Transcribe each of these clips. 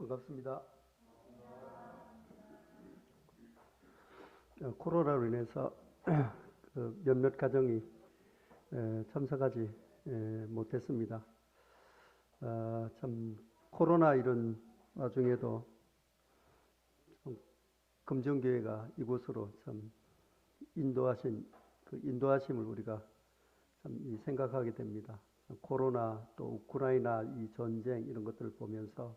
반갑습니다. 코로나로 인해서 몇몇 가정이 참석하지 못했습니다. 참 코로나 이런 와중에도 금정교회가 이곳으로 참 인도하심을 우리가 참 생각하게 됩니다. 코로나 또 우크라이나 이 전쟁 이런 것들을 보면서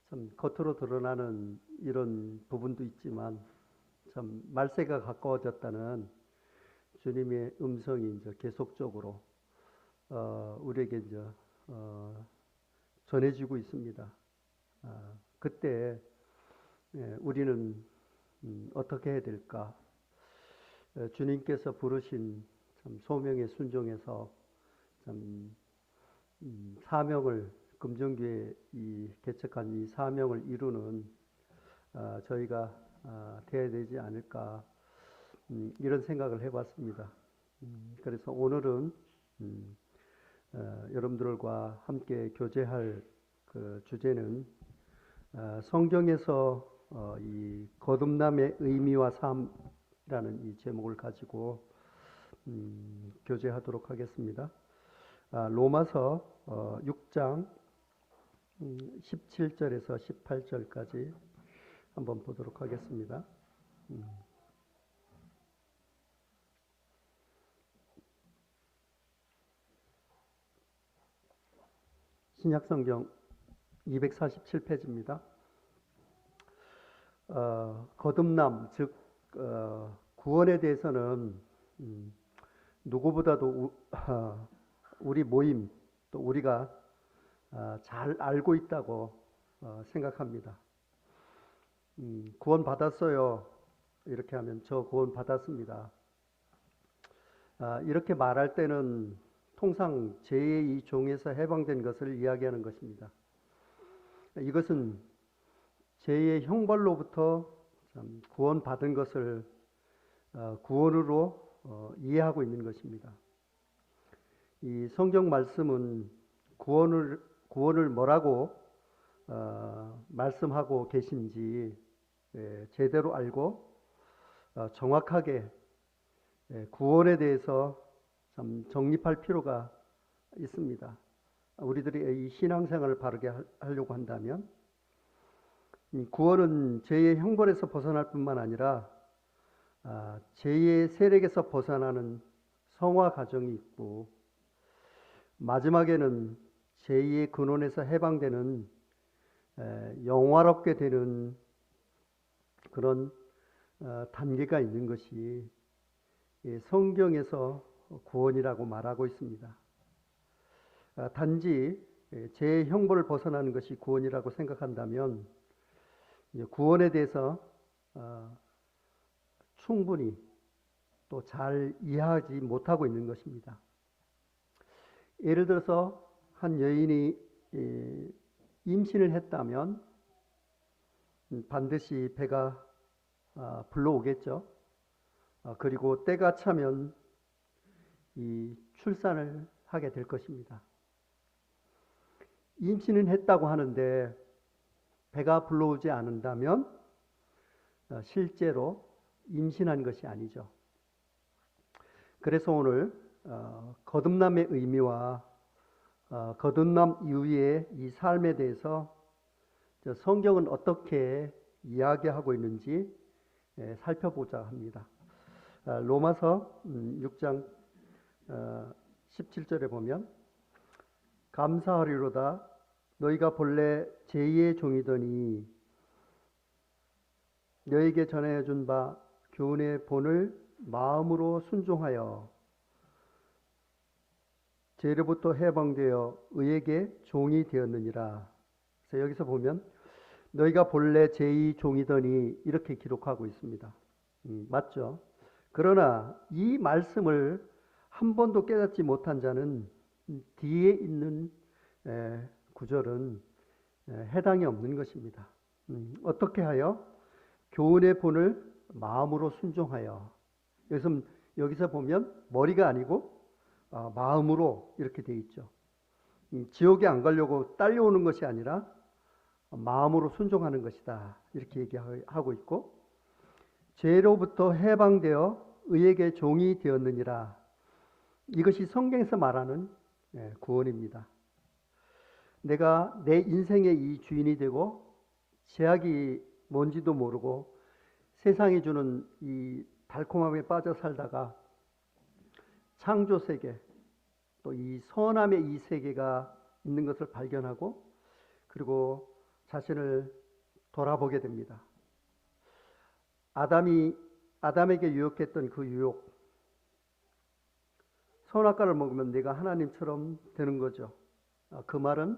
참 겉으로 드러나는 이런 부분도 있지만 참 말세가 가까워졌다는 주님의 음성이 이제 계속적으로 우리에게 이제 전해지고 있습니다. 그때 우리는 어떻게 해야 될까? 주님께서 부르신 참 소명에 순종해서 참 사명을 금정교회 이 개척한 이 사명을 이루는 저희가 돼야 되지 않을까 이런 생각을 해봤습니다. 그래서 오늘은 여러분들과 함께 교제할 그 주제는 성경에서 이 거듭남의 의미와 삶이라는 이 제목을 가지고 교제하도록 하겠습니다. 로마서 6장 17절에서 18절까지 한번 보도록 하겠습니다. 신약성경 247페이지입니다. 거듭남, 즉 구원에 대해서는 누구보다도 우리 모임 또 우리가 잘 알고 있다고 생각합니다. 구원 받았어요. 이렇게 하면 저 구원 받았습니다. 이렇게 말할 때는 통상 죄의 이 종에서 해방된 것을 이야기하는 것입니다. 이것은 죄의 형벌로부터 구원 받은 것을 구원으로 이해하고 있는 것입니다. 이 성경 말씀은 구원을 뭐라고 말씀하고 계신지 제대로 알고 정확하게 구원에 대해서 참 정립할 필요가 있습니다. 우리들이 이 신앙생활을 바르게 하려고 한다면 구원은 죄의 형벌에서 벗어날 뿐만 아니라 죄의 세력에서 벗어나는 성화 과정이 있고 마지막에는 죄의 근원에서 해방되는 영화롭게 되는 그런 단계가 있는 것이 성경에서 구원이라고 말하고 있습니다. 단지 죄의 형벌을 벗어나는 것이 구원이라고 생각한다면 구원에 대해서 충분히 또 잘 이해하지 못하고 있는 것입니다. 예를 들어서 한 여인이 임신을 했다면 반드시 배가 불러오겠죠. 그리고 때가 차면 이 출산을 하게 될 것입니다. 임신은 했다고 하는데 배가 불러오지 않는다면 실제로 임신한 것이 아니죠. 그래서 오늘 거듭남의 의미와 거듭남 이후의 이 삶에 대해서 성경은 어떻게 이야기하고 있는지 살펴보자 합니다. 로마서 6장 17절에 보면 감사하리로다 너희가 본래 제2의 종이더니 너희에게 전하여 준 바 교훈의 본을 마음으로 순종하여 죄로부터 해방되어 의에게 종이 되었느니라. 그래서 여기서 보면 너희가 본래 제2 종이더니 이렇게 기록하고 있습니다. 맞죠? 그러나 이 말씀을 한 번도 깨닫지 못한 자는 뒤에 있는 구절은 해당이 없는 것입니다. 어떻게 하여? 교훈의 본을 마음으로 순종하여. 여기서 보면 머리가 아니고 마음으로 이렇게 돼 있죠. 지옥에 안 가려고 딸려오는 것이 아니라 마음으로 순종하는 것이다. 이렇게 얘기하고 있고, 죄로부터 해방되어 의에게 종이 되었느니라. 이것이 성경에서 말하는 구원입니다. 내가 내 인생의 이 주인이 되고 죄악이 뭔지도 모르고 세상이 주는 이 달콤함에 빠져 살다가 창조 세계, 또 이 선함의 이 세계가 있는 것을 발견하고 그리고 자신을 돌아보게 됩니다. 아담에게 유혹했던 그 유혹, 선악과를 먹으면 내가 하나님처럼 되는 거죠. 그 말은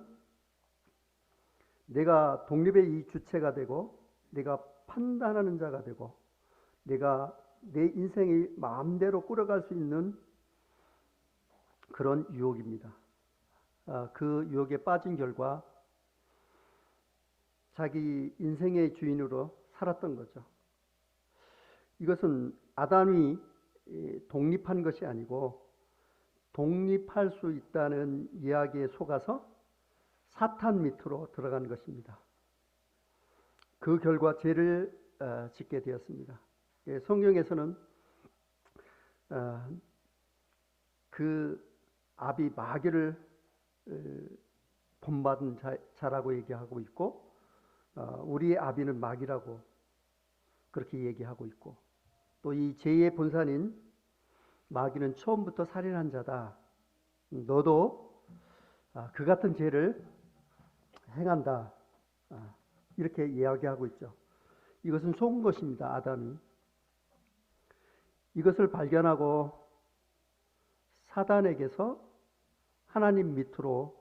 내가 독립의 이 주체가 되고 내가 판단하는 자가 되고 내가 내 인생이 마음대로 꾸려갈 수 있는 그런 유혹입니다. 그 유혹에 빠진 결과 자기 인생의 주인으로 살았던 거죠. 이것은 아담이 독립한 것이 아니고 독립할 수 있다는 이야기에 속아서 사탄 밑으로 들어간 것입니다. 그 결과 죄를 짓게 되었습니다. 성경에서는 그 아비 마귀를 본받은 자라고 얘기하고 있고 우리의 아비는 마귀라고 그렇게 얘기하고 있고 또 이 죄의 본산인 마귀는 처음부터 살인한 자다. 너도 그 같은 죄를 행한다. 이렇게 이야기하고 있죠. 이것은 속은 것입니다. 아담이. 이것을 발견하고 사단에게서 하나님 밑으로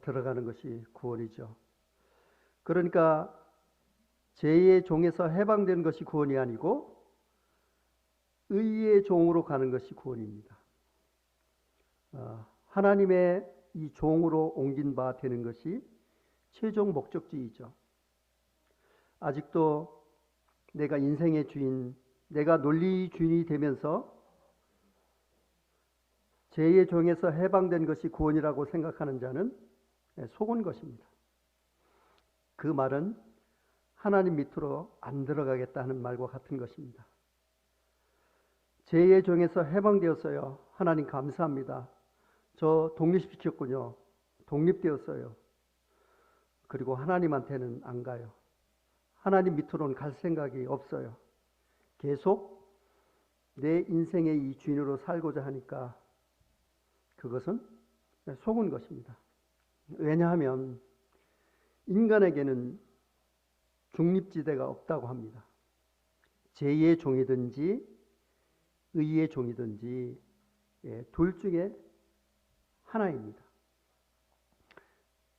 들어가는 것이 구원이죠. 그러니까 죄의 종에서 해방되는 것이 구원이 아니고 의의 종으로 가는 것이 구원입니다. 하나님의 이 종으로 옮긴 바 되는 것이 최종 목적지이죠. 아직도 내가 인생의 주인, 내가 논리 주인이 되면서 죄의 종에서 해방된 것이 구원이라고 생각하는 자는 속은 것입니다. 그 말은 하나님 밑으로 안 들어가겠다는 말과 같은 것입니다. 죄의 종에서 해방되었어요. 하나님 감사합니다. 저 독립시켰군요. 독립되었어요. 그리고 하나님한테는 안 가요. 하나님 밑으로는 갈 생각이 없어요. 계속 내 인생의 이 주인으로 살고자 하니까 그것은 속은 것입니다. 왜냐하면 인간에게는 중립지대가 없다고 합니다. 죄의 종이든지 의의 종이든지 둘 중에 하나입니다.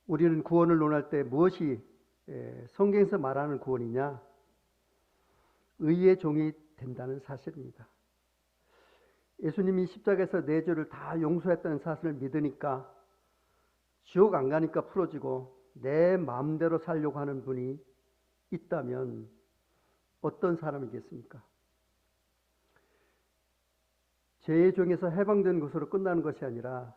우리는 구원을 논할 때 무엇이 성경에서 말하는 구원이냐? 의의 종이 된다는 사실입니다. 예수님이 십자가에서 내 죄를 다 용서했다는 사실을 믿으니까 지옥 안 가니까 풀어지고 내 마음대로 살려고 하는 분이 있다면 어떤 사람이겠습니까? 죄의 종에서 해방된 것으로 끝나는 것이 아니라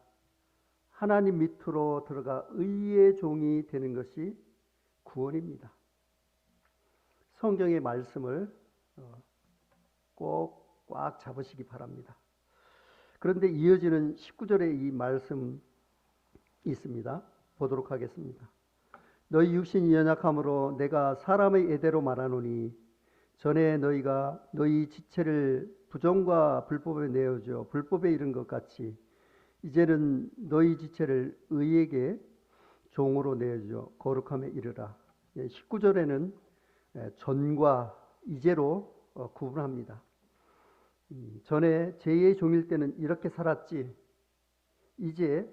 하나님 밑으로 들어가 의의 종이 되는 것이 구원입니다. 성경의 말씀을 꼭 꽉 잡으시기 바랍니다. 그런데 이어지는 19절에 이 말씀 있습니다. 보도록 하겠습니다. 너희 육신이 연약함으로 내가 사람의 예대로 말하노니 전에 너희가 너희 지체를 부정과 불법에 내어줘 불법에 이른 것 같이 이제는 너희 지체를 의에게 종으로 내어줘 거룩함에 이르라. 19절에는 전과 이제로 구분합니다. 전에 죄의 종일 때는 이렇게 살았지 이제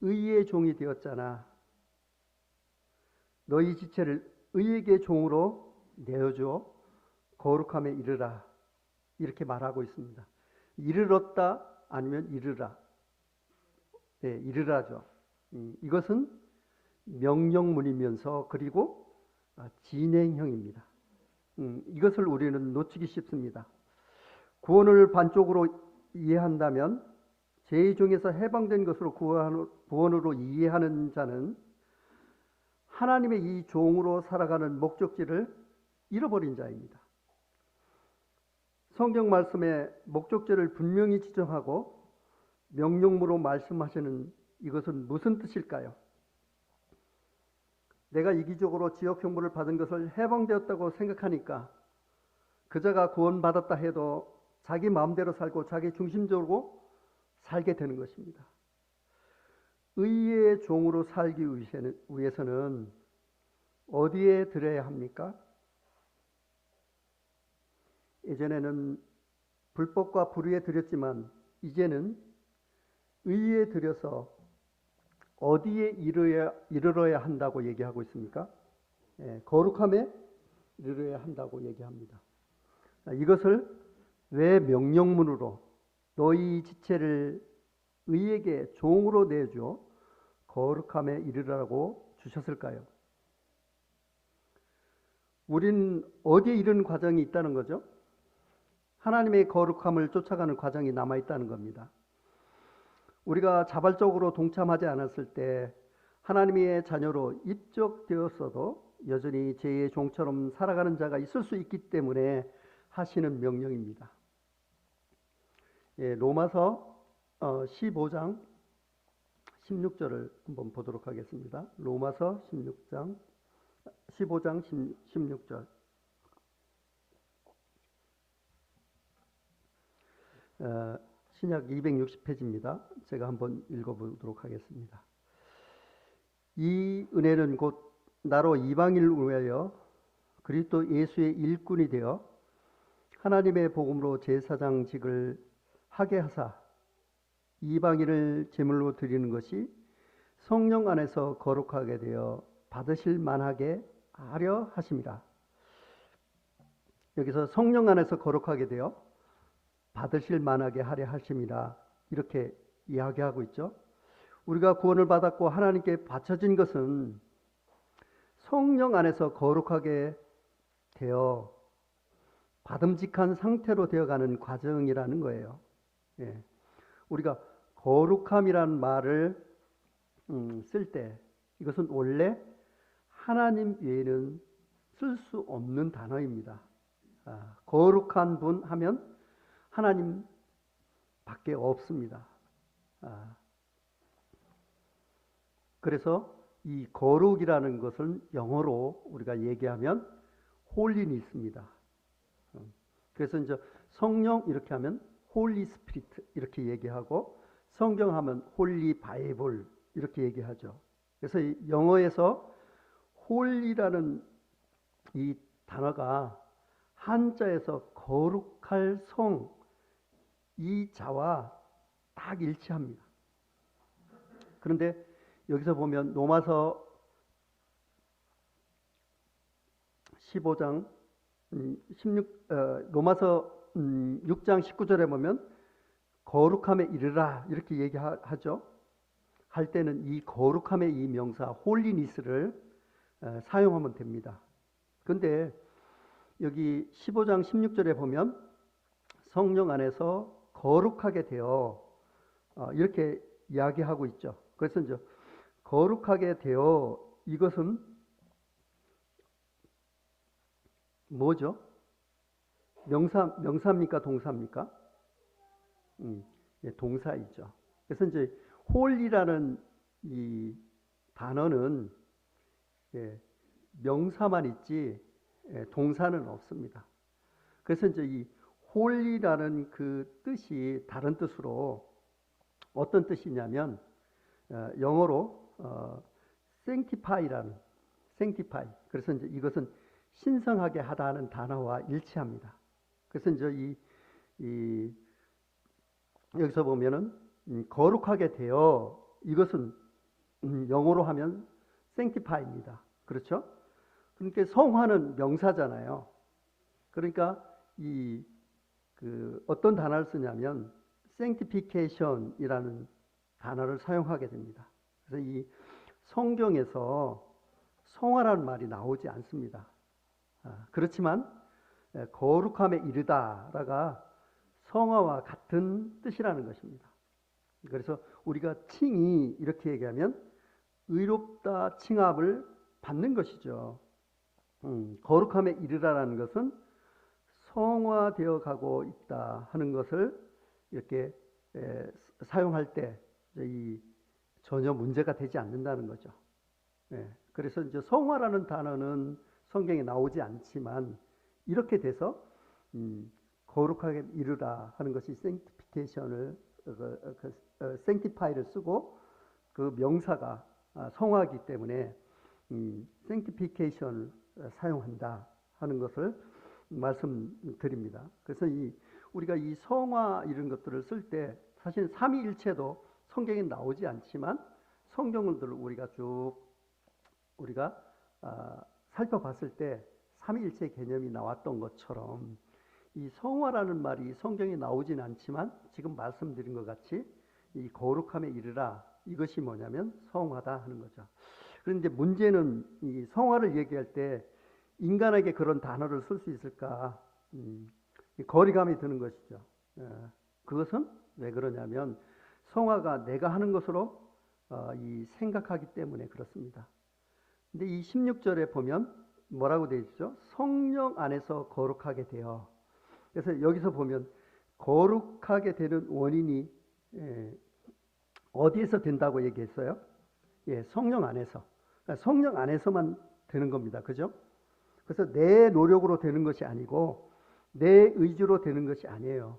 의의 종이 되었잖아. 너희 지체를 의에게 종으로 내어줘 거룩함에 이르라. 이렇게 말하고 있습니다. 이르렀다 아니면 이르라. 네, 이르라죠. 이것은 명령문이면서 그리고 진행형입니다. 이것을 우리는 놓치기 쉽습니다. 구원을 반쪽으로 이해한다면 죄의 종에서 해방된 것으로 구원으로 이해하는 자는 하나님의 이 종으로 살아가는 목적지를 잃어버린 자입니다. 성경 말씀에 목적지를 분명히 지정하고 명령무로 말씀하시는 이것은 무슨 뜻일까요? 내가 이기적으로 지역 형벌을 받은 것을 해방되었다고 생각하니까 그자가 구원받았다 해도 자기 마음대로 살고 자기 중심적으로 살게 되는 것입니다. 의의 종으로 살기 위해서는 어디에 드려야 합니까? 예전에는 불법과 불의에 드렸지만 이제는 의에 드려서 어디에 이르러야 한다고 얘기하고 있습니까? 거룩함에 이르러야 한다고 얘기합니다. 이것을 왜 명령문으로 너희 지체를 의에게 종으로 내줘 거룩함에 이르라고 주셨을까요? 우린 어디에 이르는 과정이 있다는 거죠? 하나님의 거룩함을 쫓아가는 과정이 남아있다는 겁니다. 우리가 자발적으로 동참하지 않았을 때 하나님의 자녀로 입적되었어도 여전히 죄의 종처럼 살아가는 자가 있을 수 있기 때문에 하시는 명령입니다. 로마서 15장 16절을 한번 보도록 하겠습니다. 로마서 15장 16절. 신약 260페이지입니다. 제가 한번 읽어보도록 하겠습니다. 이 은혜는 곧 나로 이방인을 위하여 그리스도 예수의 일꾼이 되어 하나님의 복음으로 제사장직을 하게 하사 이방인을 제물로 드리는 것이 성령 안에서 거룩하게 되어 받으실 만하게 하려 하심이라. 여기서 성령 안에서 거룩하게 되어 받으실 만하게 하려 하심이라 이렇게 이야기하고 있죠. 우리가 구원을 받았고 하나님께 바쳐진 것은 성령 안에서 거룩하게 되어 받음직한 상태로 되어가는 과정이라는 거예요. 우리가 거룩함이라는 말을 쓸 때 이것은 원래 하나님 외에는 쓸 수 없는 단어입니다. 거룩한 분 하면 하나님 밖에 없습니다. 그래서 이 거룩이라는 것은 영어로 우리가 얘기하면 홀리니스입니다. 그래서 이제 성령 이렇게 하면 홀리 스피리트 이렇게 얘기하고 성경 하면 홀리 바이블 이렇게 얘기하죠. 그래서 영어에서 홀리라는 이 단어가 한자에서 거룩할 성 이 자와 딱 일치합니다. 그런데 여기서 보면 로마서 15장 6장 19절에 보면 거룩함에 이르라 이렇게 얘기하죠. 할 때는 이 거룩함의 이 명사 홀리니스를 사용하면 됩니다. 그런데 여기 15장 16절에 보면 성령 안에서 거룩하게 되어 이렇게 이야기하고 있죠. 그래서 이제 거룩하게 되어 이것은 뭐죠? 명사입니까? 동사입니까? 동사이죠. 그래서 이제 홀이라는 이 단어는 명사만 있지 동사는 없습니다. 그래서 이제 이 홀리라는 그 뜻이 다른 뜻으로 어떤 뜻이냐면 영어로 sanctify라는 sanctify. 그래서 이제 이것은 신성하게 하다는 단어와 일치합니다. 그래서 이제 이 여기서 보면은 거룩하게 되어 이것은 영어로 하면 sanctify입니다. 그렇죠? 그러니까 성화는 명사잖아요. 그러니까 어떤 단어를 쓰냐면 sanctification이라는 단어를 사용하게 됩니다. 그래서 이 성경에서 성화라는 말이 나오지 않습니다. 그렇지만 거룩함에 이르다라가 성화와 같은 뜻이라는 것입니다. 그래서 우리가 칭이 이렇게 얘기하면 의롭다 칭함을 받는 것이죠. 거룩함에 이르라라는 것은 성화되어 가고 있다 하는 것을 이렇게 사용할 때 이 전혀 문제가 되지 않는다는 거죠. 그래서 이제 성화라는 단어는 성경에 나오지 않지만 이렇게 돼서 거룩하게 이르라 하는 것이 sanctification을 sanctify를 쓰고 그 명사가 성화이기 때문에 sanctification을 사용한다 하는 것을 말씀드립니다. 그래서 우리가 이 성화 이런 것들을 쓸 때 사실 삼위일체도 성경에 나오지 않지만 성경을 우리가 쭉 살펴봤을 때 삼위일체 개념이 나왔던 것처럼 이 성화라는 말이 성경에 나오진 않지만 지금 말씀드린 것 같이 이 거룩함에 이르라 이것이 뭐냐면 성화다 하는 거죠. 그런데 문제는 이 성화를 얘기할 때 인간에게 그런 단어를 쓸 수 있을까? 거리감이 드는 것이죠. 그것은 왜 그러냐면 성화가 내가 하는 것으로 생각하기 때문에 그렇습니다. 근데 이 16절에 보면 뭐라고 되어 있죠? 성령 안에서 거룩하게 되어. 그래서 여기서 보면 거룩하게 되는 원인이 어디에서 된다고 얘기했어요? 성령 안에서. 그러니까 성령 안에서만 되는 겁니다. 그죠? 그래서 내 노력으로 되는 것이 아니고 내 의지로 되는 것이 아니에요.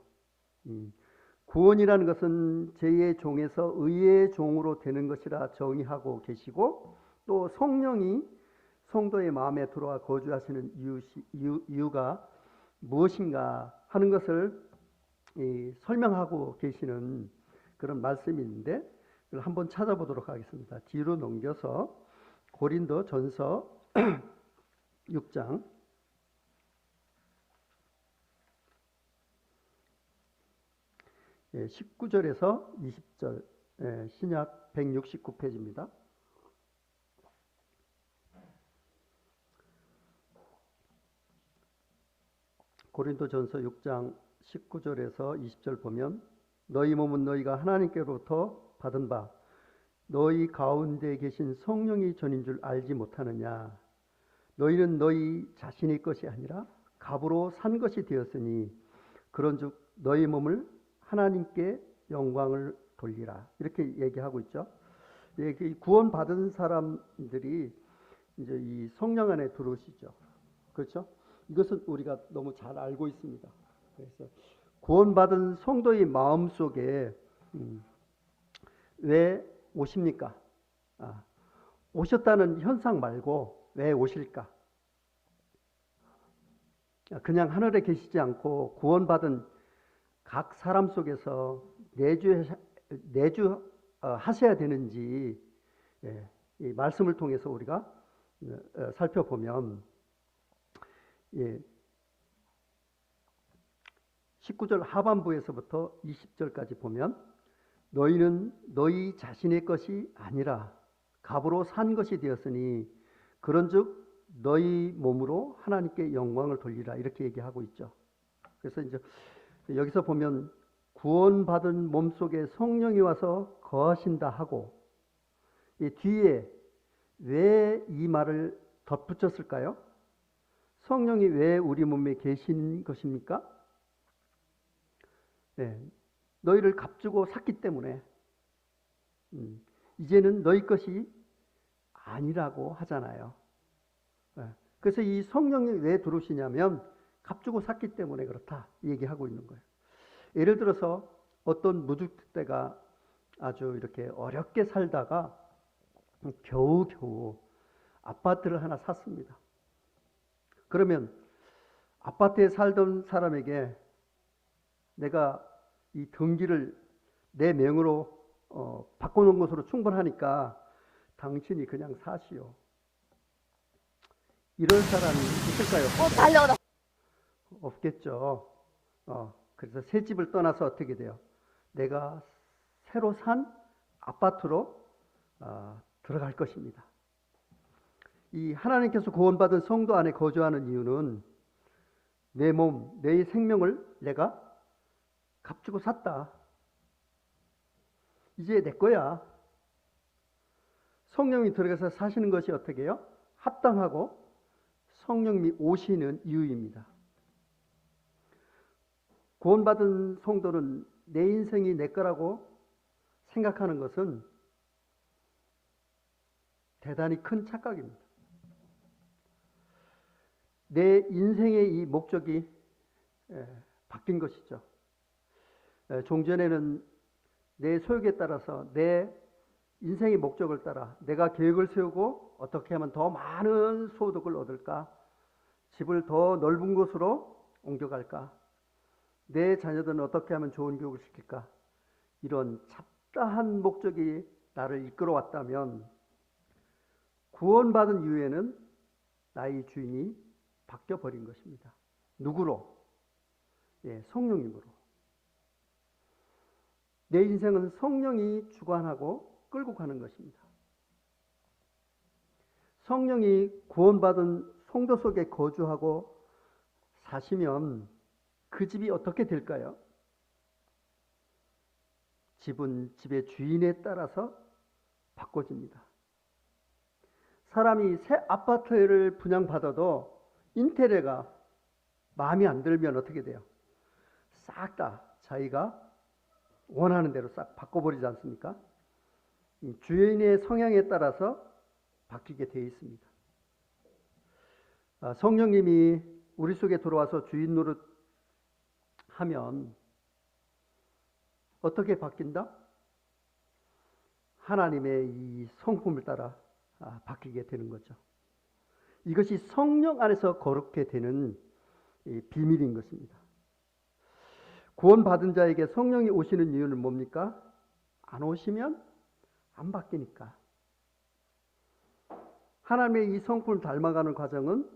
구원이라는 것은 죄의 종에서 의의 종으로 되는 것이라 정의하고 계시고 또 성령이 성도의 마음에 들어와 거주하시는 이유가 무엇인가 하는 것을 설명하고 계시는 그런 말씀이 있는데 그걸 한번 찾아보도록 하겠습니다. 뒤로 넘겨서 고린도 전서 6장 19절에서 20절 신약 169페이지입니다. 고린도전서 6장 19절에서 20절 보면 너희 몸은 너희가 하나님께로부터 받은 바 너희 가운데 계신 성령이 전인 줄 알지 못하느냐. 너희는 너희 자신의 것이 아니라 값으로 산 것이 되었으니 그런즉 너희 몸을 하나님께 영광을 돌리라. 이렇게 얘기하고 있죠. 구원받은 사람들이 이제 이 성령 안에 들어오시죠. 그렇죠? 이것은 우리가 너무 잘 알고 있습니다. 그래서 구원받은 성도의 마음 속에 왜 오십니까? 오셨다는 현상 말고 왜 오실까? 그냥 하늘에 계시지 않고 구원받은 각 사람 속에서 내주 하셔야 되는지 이 말씀을 통해서 우리가 살펴보면 19절 하반부에서부터 20절까지 보면 너희는 너희 자신의 것이 아니라 값으로 산 것이 되었으니 그런즉 너희 몸으로 하나님께 영광을 돌리라 이렇게 얘기하고 있죠. 그래서 이제 여기서 보면 구원받은 몸 속에 성령이 와서 거하신다 하고 이 뒤에 왜 이 말을 덧붙였을까요? 성령이 왜 우리 몸에 계신 것입니까? 너희를 값주고 샀기 때문에 이제는 너희 것이 아니라고 하잖아요. 그래서 이 성령이 왜 들어오시냐면 값주고 샀기 때문에 그렇다 얘기하고 있는 거예요. 예를 들어서 어떤 무주택자가 아주 이렇게 어렵게 살다가 겨우겨우 아파트를 하나 샀습니다. 그러면 아파트에 살던 사람에게 내가 이 등기를 내 명으로 바꿔놓은 것으로 충분하니까 당신이 그냥 사시오. 이럴 사람이 있을까요? 달려라. 없겠죠. 그래서 새 집을 떠나서 어떻게 돼요? 내가 새로 산 아파트로 들어갈 것입니다. 이 하나님께서 구원받은 성도 안에 거주하는 이유는 내 몸, 내 생명을 내가 값주고 샀다. 이제 내 거야. 성령이 들어가서 사시는 것이 어떻게 해요? 합당하고 성령님이 오시는 이유입니다. 구원받은 성도는 내 인생이 내 거라고 생각하는 것은 대단히 큰 착각입니다. 내 인생의 이 목적이 바뀐 것이죠. 종전에는 내 소욕에 따라서 내 인생의 목적을 따라 내가 계획을 세우고 어떻게 하면 더 많은 소득을 얻을까? 집을 더 넓은 곳으로 옮겨갈까? 내 자녀들은 어떻게 하면 좋은 교육을 시킬까? 이런 잡다한 목적이 나를 이끌어왔다면 구원받은 이후에는 나의 주인이 바뀌어버린 것입니다. 누구로? 성령님으로. 내 인생은 성령이 주관하고 끌고 가는 것입니다. 성령이 구원받은 성도 속에 거주하고 사시면 그 집이 어떻게 될까요? 집은 집의 주인에 따라서 바꿔집니다. 사람이 새 아파트를 분양받아도 인테리어가 마음에 안 들면 어떻게 돼요? 싹 다 자기가 원하는 대로 싹 바꿔버리지 않습니까? 주인의 성향에 따라서 바뀌게 되어 있습니다. 성령님이 우리 속에 들어와서 주인 노릇 하면 어떻게 바뀐다? 하나님의 이 성품을 따라 바뀌게 되는 거죠. 이것이 성령 안에서 거룩게 되는 비밀인 것입니다. 구원받은 자에게 성령이 오시는 이유는 뭡니까? 안 오시면 안 바뀌니까. 하나님의 이 성품을 닮아가는 과정은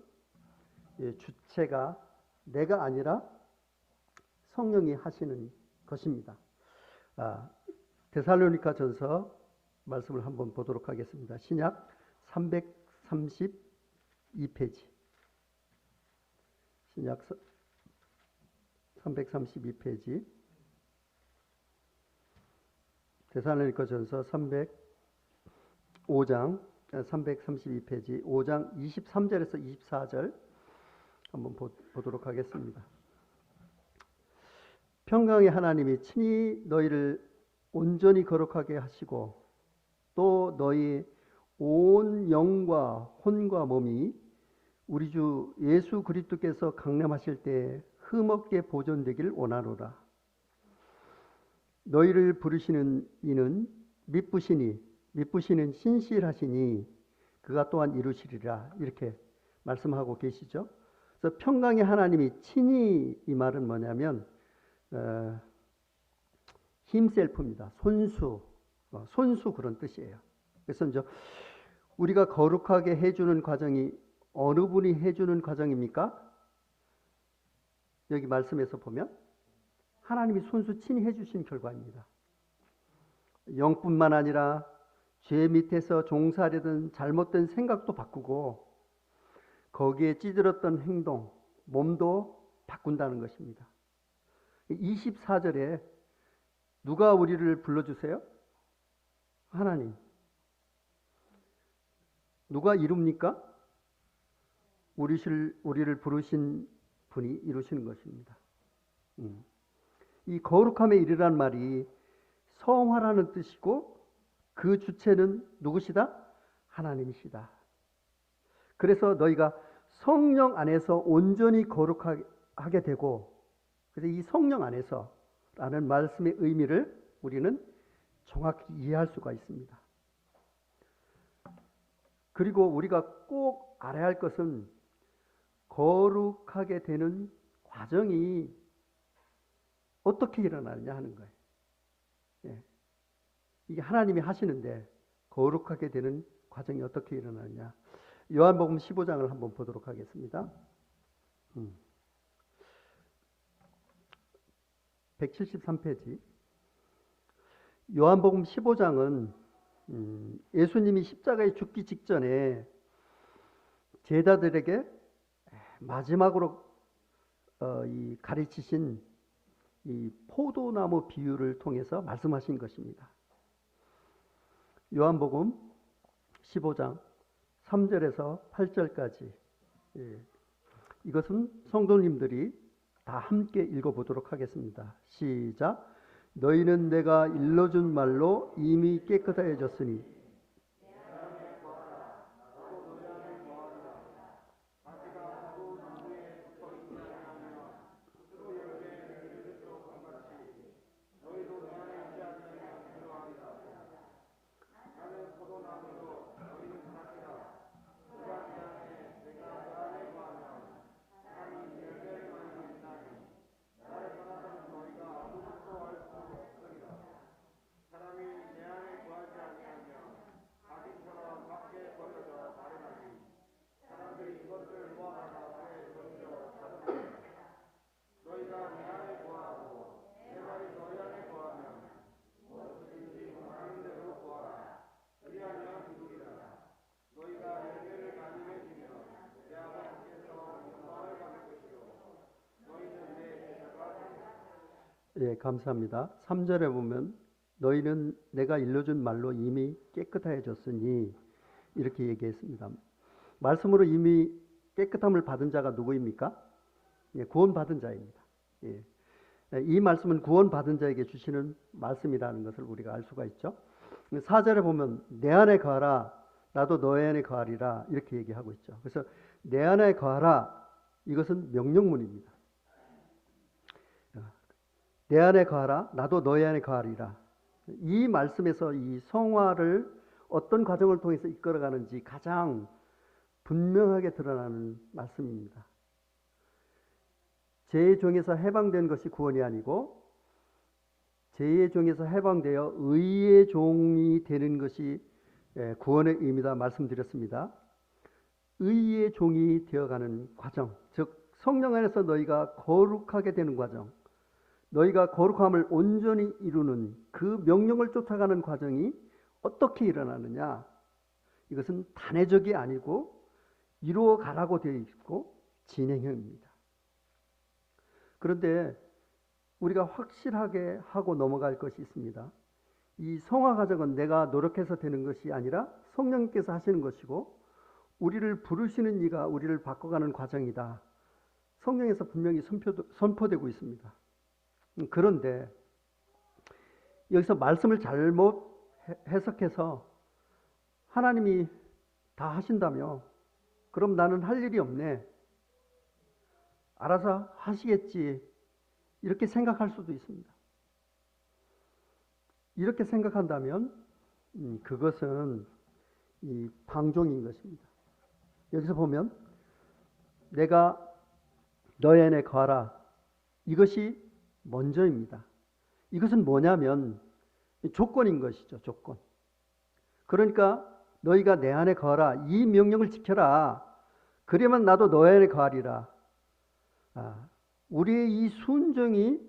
주체가 내가 아니라 성령이 하시는 것입니다. 데살로니가 전서 말씀을 한번 보도록 하겠습니다. 신약 332페이지. 신약 332페이지. 데살로니가 전서 305장 332페이지 5장 23절에서 24절 한번 보도록 하겠습니다. 평강의 하나님이 친히 너희를 온전히 거룩하게 하시고 또 너희 온 영과 혼과 몸이 우리 주 예수 그리스도께서 강림하실 때 흠없게 보존되길 원하노라. 너희를 부르시는 이는 미쁘시는 신실하시니 그가 또한 이루시리라. 이렇게 말씀하고 계시죠. 그래서 평강의 하나님이 친히, 이 말은 뭐냐면 힘셀프입니다. 손수 그런 뜻이에요. 그래서 이제 우리가 거룩하게 해주는 과정이 어느 분이 해주는 과정입니까? 여기 말씀에서 보면 하나님이 손수 친히 해주신 결과입니다. 영뿐만 아니라 죄 밑에서 종살이던 잘못된 생각도 바꾸고 거기에 찌들었던 행동, 몸도 바꾼다는 것입니다. 24절에 누가 우리를 불러주세요? 하나님. 누가 이룹니까? 우리를 부르신 분이 이루시는 것입니다. 이 거룩함에 이르란 말이 성화라는 뜻이고 그 주체는 누구시다? 하나님이시다. 그래서 너희가 성령 안에서 온전히 거룩하게 되고, 그래서 이 성령 안에서 라는 말씀의 의미를 우리는 정확히 이해할 수가 있습니다. 그리고 우리가 꼭 알아야 할 것은 거룩하게 되는 과정이 어떻게 일어나느냐 하는 거예요. 이게 하나님이 하시는데 거룩하게 되는 과정이 어떻게 일어나느냐. 요한복음 15장을 한번 보도록 하겠습니다. 173페이지. 요한복음 15장은 예수님이 십자가에 죽기 직전에 제자들에게 마지막으로 가르치신 이 포도나무 비유를 통해서 말씀하신 것입니다. 요한복음 15장 3절에서 8절까지 이것은 성도님들이 다 함께 읽어보도록 하겠습니다. 시작. 너희는 내가 일러준 말로 이미 깨끗해졌으니 예, 감사합니다. 3절에 보면 너희는 내가 일러준 말로 이미 깨끗해졌으니 이렇게 얘기했습니다. 말씀으로 이미 깨끗함을 받은 자가 누구입니까? 예, 구원받은 자입니다. 예. 이 말씀은 구원받은 자에게 주시는 말씀이라는 것을 우리가 알 수가 있죠. 4절에 보면 내 안에 거하라 나도 너희 안에 거하리라 이렇게 얘기하고 있죠. 그래서 내 안에 거하라 이것은 명령문입니다. 내 안에 거하라 나도 너희 안에 거하리라. 이 말씀에서 이 성화를 어떤 과정을 통해서 이끌어가는지 가장 분명하게 드러나는 말씀입니다. 죄의 종에서 해방된 것이 구원이 아니고 죄의 종에서 해방되어 의의 종이 되는 것이 구원의 의미다 말씀드렸습니다. 의의 종이 되어가는 과정, 즉 성령 안에서 너희가 거룩하게 되는 과정, 너희가 거룩함을 온전히 이루는 그 명령을 쫓아가는 과정이 어떻게 일어나느냐? 이것은 단회적이 아니고 이루어 가라고 되어 있고 진행형입니다. 그런데 우리가 확실하게 하고 넘어갈 것이 있습니다. 이 성화 과정은 내가 노력해서 되는 것이 아니라 성령님께서 하시는 것이고 우리를 부르시는 이가 우리를 바꿔가는 과정이다. 성령에서 분명히 선포되고 있습니다. 그런데 여기서 말씀을 잘못 해석해서 하나님이 다 하신다며 그럼 나는 할 일이 없네. 알아서 하시겠지. 이렇게 생각할 수도 있습니다. 이렇게 생각한다면 그것은 이 방종인 것입니다. 여기서 보면 내가 너희 안에 거하라. 이것이 먼저입니다. 이것은 뭐냐면 조건인 것이죠. 조건. 그러니까 너희가 내 안에 거하라. 이 명령을 지켜라. 그러면 나도 너희 안에 거하리라. 우리의 이 순종이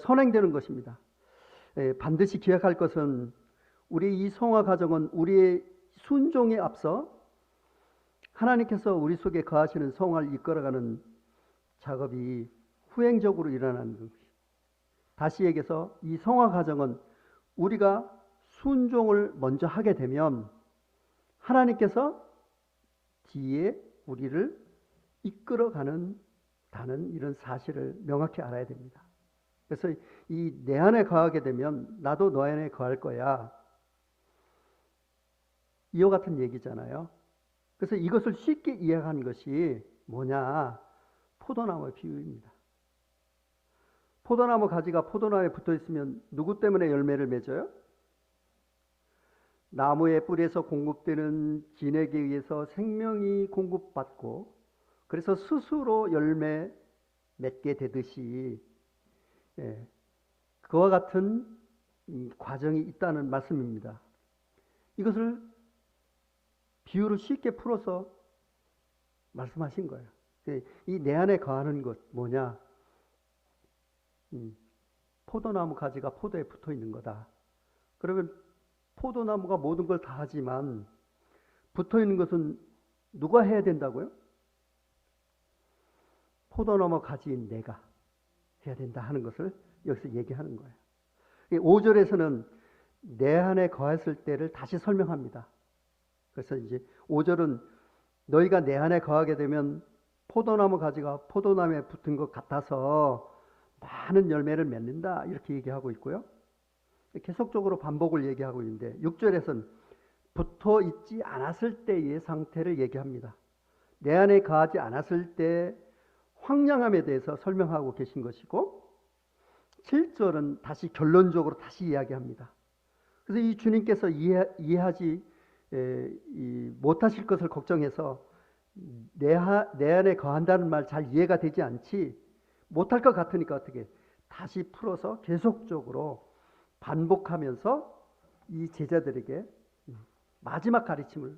선행되는 것입니다. 반드시 기억할 것은 우리의 이 성화 과정은 우리의 순종에 앞서 하나님께서 우리 속에 거하시는 성화를 이끌어가는 작업이 후행적으로 일어나는 것입니다. 다시 얘기해서 이 성화 과정은 우리가 순종을 먼저 하게 되면 하나님께서 뒤에 우리를 이끌어가는 다는 이런 사실을 명확히 알아야 됩니다. 그래서 이 내 안에 거하게 되면 나도 너 안에 거할 거야. 이와 같은 얘기잖아요. 그래서 이것을 쉽게 이해하는 것이 뭐냐? 포도나무의 비유입니다. 포도나무 가지가 포도나무에 붙어 있으면 누구 때문에 열매를 맺어요? 나무의 뿌리에서 공급되는 진액에 의해서 생명이 공급받고 그래서 스스로 열매 맺게 되듯이 그와 같은 과정이 있다는 말씀입니다. 이것을 비유로 쉽게 풀어서 말씀하신 거예요. 이 내 안에 거하는 것 뭐냐? 포도나무 가지가 포도에 붙어 있는 거다. 그러면 포도나무가 모든 걸 다 하지만 붙어 있는 것은 누가 해야 된다고요? 포도나무 가지인 내가 해야 된다 하는 것을 여기서 얘기하는 거예요. 5절에서는 내 안에 거했을 때를 다시 설명합니다. 그래서 이제 5절은 너희가 내 안에 거하게 되면 포도나무 가지가 포도나무에 붙은 것 같아서 많은 열매를 맺는다 이렇게 얘기하고 있고요. 계속적으로 반복을 얘기하고 있는데 6절에서는 붙어 있지 않았을 때의 상태를 얘기합니다. 내 안에 거하지 않았을 때 황량함에 대해서 설명하고 계신 것이고 7절은 다시 결론적으로 다시 이야기합니다. 그래서 이 주님께서 이해하지 못하실 것을 걱정해서 내 안에 거한다는 말 잘 이해가 되지 않지 못할 것 같으니까 어떻게 다시 풀어서 계속적으로 반복하면서 이 제자들에게 마지막 가르침을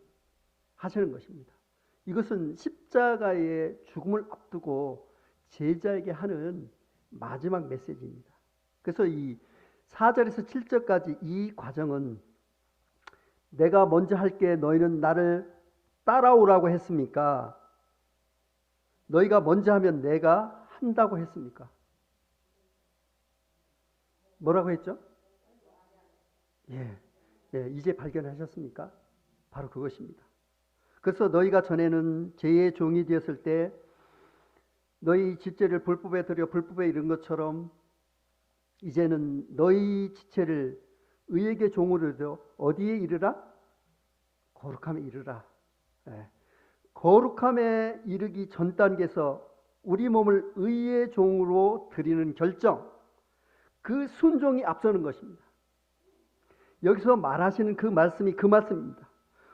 하시는 것입니다. 이것은 십자가의 죽음을 앞두고 제자에게 하는 마지막 메시지입니다. 그래서 이 4절에서 7절까지 이 과정은 내가 먼저 할게 너희는 나를 따라오라고 했습니까? 너희가 먼저 하면 내가 한다고 했습니까? 뭐라고 했죠? 이제 발견하셨습니까? 바로 그것입니다. 그래서 너희가 전에는 죄의 종이 되었을 때 너희 지체를 불법에 들여 불법에 이른 것처럼 이제는 너희 지체를 의에게 종으로 들여 어디에 이르라? 거룩함에 이르라. 거룩함에 이르기 전 단계에서 우리 몸을 의의 종으로 드리는 결정, 그 순종이 앞서는 것입니다. 여기서 말하시는 그 말씀이 그 말씀입니다.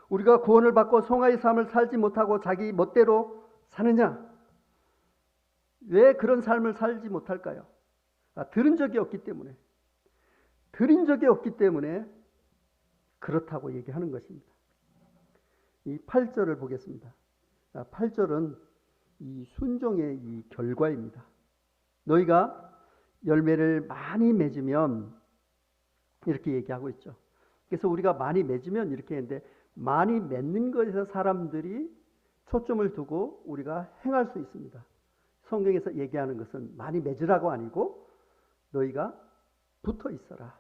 우리가 구원을 받고 성화의 삶을 살지 못하고 자기 멋대로 사느냐? 왜 그런 삶을 살지 못할까요? 들은 적이 없기 때문에, 들은 적이 없기 때문에 그렇다고 얘기하는 것입니다. 이 8절을 보겠습니다. 8절은 이 순종의 이 결과입니다. 너희가 열매를 많이 맺으면 이렇게 얘기하고 있죠. 그래서 우리가 많이 맺으면 이렇게 했는데 많이 맺는 것에서 사람들이 초점을 두고 우리가 행할 수 있습니다. 성경에서 얘기하는 것은 많이 맺으라고 아니고 너희가 붙어 있어라.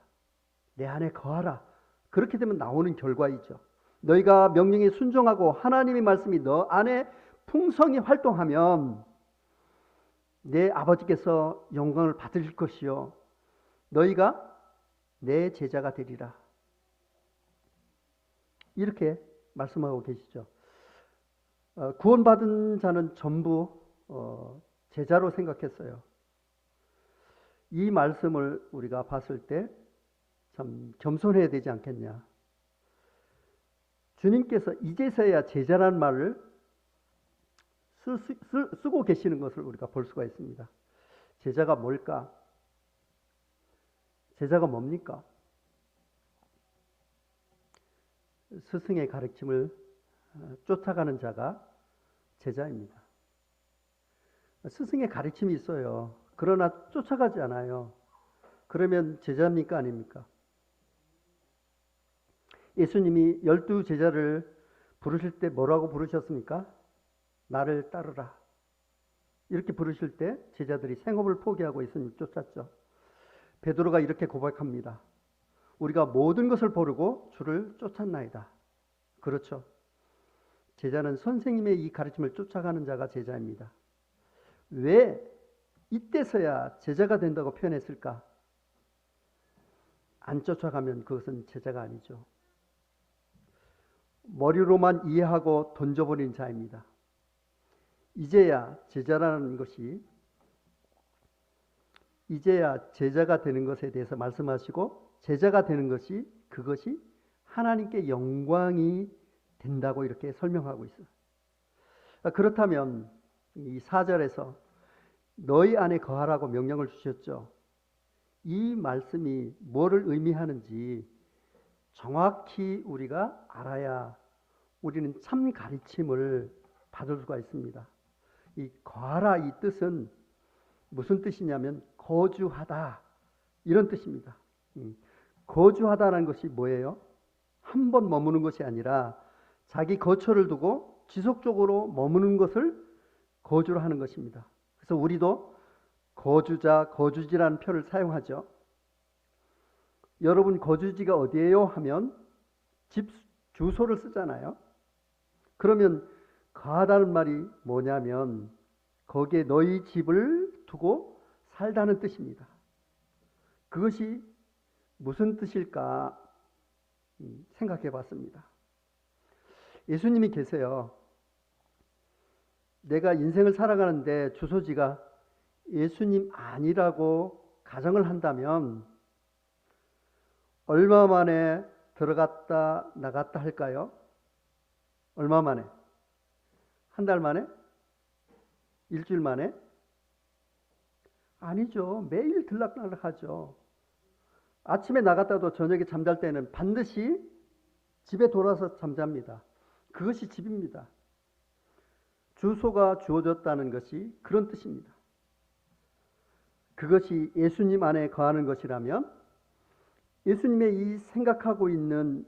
내 안에 거하라. 그렇게 되면 나오는 결과이죠. 너희가 명령에 순종하고 하나님의 말씀이 너 안에 풍성히 활동하면 내 아버지께서 영광을 받으실 것이요 너희가 내 제자가 되리라. 이렇게 말씀하고 계시죠. 구원받은 자는 전부 제자로 생각했어요. 이 말씀을 우리가 봤을 때 참 겸손해야 되지 않겠냐. 주님께서 이제서야 제자란 말을 쓰고 계시는 것을 우리가 볼 수가 있습니다. 제자가 뭘까? 제자가 뭡니까? 스승의 가르침을 쫓아가는 자가 제자입니다. 스승의 가르침이 있어요. 그러나 쫓아가지 않아요. 그러면 제자입니까? 아닙니까? 예수님이 12 제자를 부르실 때 뭐라고 부르셨습니까? 나를 따르라. 이렇게 부르실 때 제자들이 생업을 포기하고 예수님을 쫓았죠. 베드로가 이렇게 고백합니다. 우리가 모든 것을 버리고 주를 쫓았나이다. 그렇죠. 제자는 선생님의 이 가르침을 쫓아가는 자가 제자입니다. 왜 이때서야 제자가 된다고 표현했을까? 안 쫓아가면 그것은 제자가 아니죠. 머리로만 이해하고 던져버린 자입니다. 이제야 제자라는 것이 이제야 제자가 되는 것에 대해서 말씀하시고 제자가 되는 것이 그것이 하나님께 영광이 된다고 이렇게 설명하고 있어요. 그렇다면 이 4절에서 너희 안에 거하라고 명령을 주셨죠. 이 말씀이 뭐를 의미하는지 정확히 우리가 알아야 우리는 참 가르침을 받을 수가 있습니다. 이 거하라 이 뜻은 무슨 뜻이냐면 거주하다 이런 뜻입니다. 거주하다라는 것이 뭐예요? 한 번 머무는 것이 아니라 자기 거처를 두고 지속적으로 머무는 것을 거주로 하는 것입니다. 그래서 우리도 거주자, 거주지라는 표현을 사용하죠. 여러분 거주지가 어디예요? 하면 집 주소를 쓰잖아요. 그러면 거하다는 말이 뭐냐면 거기에 너희 집을 두고 살다는 뜻입니다. 그것이 무슨 뜻일까 생각해 봤습니다. 예수님이 계세요. 내가 인생을 살아가는데 주소지가 예수님 아니라고 가정을 한다면 얼마 만에 들어갔다 나갔다 할까요? 얼마 만에? 한 달 만에? 일주일 만에? 아니죠. 매일 들락날락하죠. 아침에 나갔다도 저녁에 잠잘 때는 반드시 집에 돌아서 잠잡니다. 그것이 집입니다. 주소가 주어졌다는 것이 그런 뜻입니다. 그것이 예수님 안에 거하는 것이라면 예수님의 이 생각하고 있는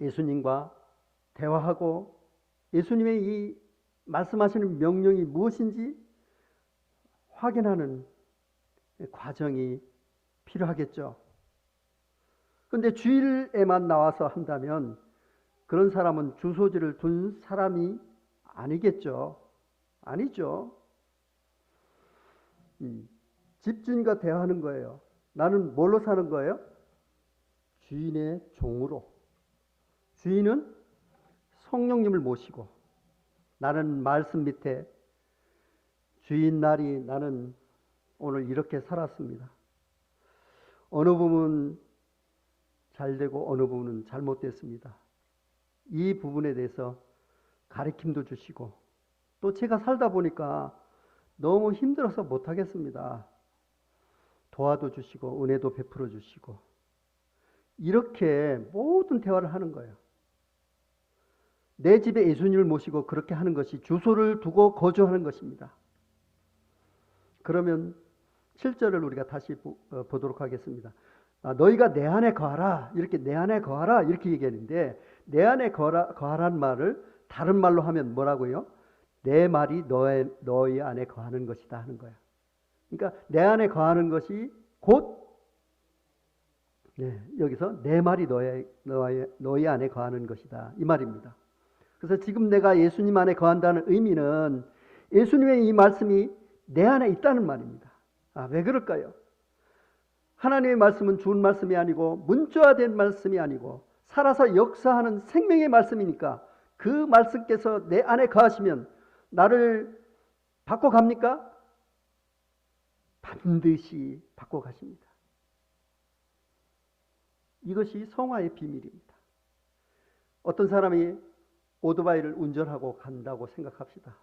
예수님과 대화하고 예수님의 이 말씀하시는 명령이 무엇인지 확인하는 과정이 필요하겠죠. 그런데 주일에만 나와서 한다면 그런 사람은 주소지를 둔 사람이 아니겠죠. 아니죠. 집주인과 대화하는 거예요. 나는 뭘로 사는 거예요? 주인의 종으로. 주인은 성령님을 모시고 나는 말씀 밑에 주인 날이 나는 오늘 이렇게 살았습니다. 어느 부분은 잘 되고 어느 부분은 잘못됐습니다. 이 부분에 대해서 가르침도 주시고 또 제가 살다 보니까 너무 힘들어서 못하겠습니다. 도와도 주시고 은혜도 베풀어 주시고 이렇게 모든 대화를 하는 거예요. 내 집에 예수님을 모시고 그렇게 하는 것이 주소를 두고 거주하는 것입니다. 그러면 7절을 우리가 다시 보도록 하겠습니다. 너희가 내 안에 거하라 이렇게 내 안에 거하라 이렇게 얘기하는데 내 안에 거하라는 말을 다른 말로 하면 뭐라고요? 내 말이 너희 안에 거하는 것이다 하는 거야. 그러니까 내 안에 거하는 것이 곧 여기서 내 말이 너희 안에 거하는 것이다 이 말입니다. 그래서 지금 내가 예수님 안에 거한다는 의미는 예수님의 이 말씀이 내 안에 있다는 말입니다. 왜 그럴까요? 하나님의 말씀은 죽은 말씀이 아니고 문자화된 말씀이 아니고 살아서 역사하는 생명의 말씀이니까 그 말씀께서 내 안에 거하시면 나를 바꿔갑니까? 반드시 바꿔가십니다. 이것이 성화의 비밀입니다. 어떤 사람이 오토바이를 운전하고 간다고 생각합시다.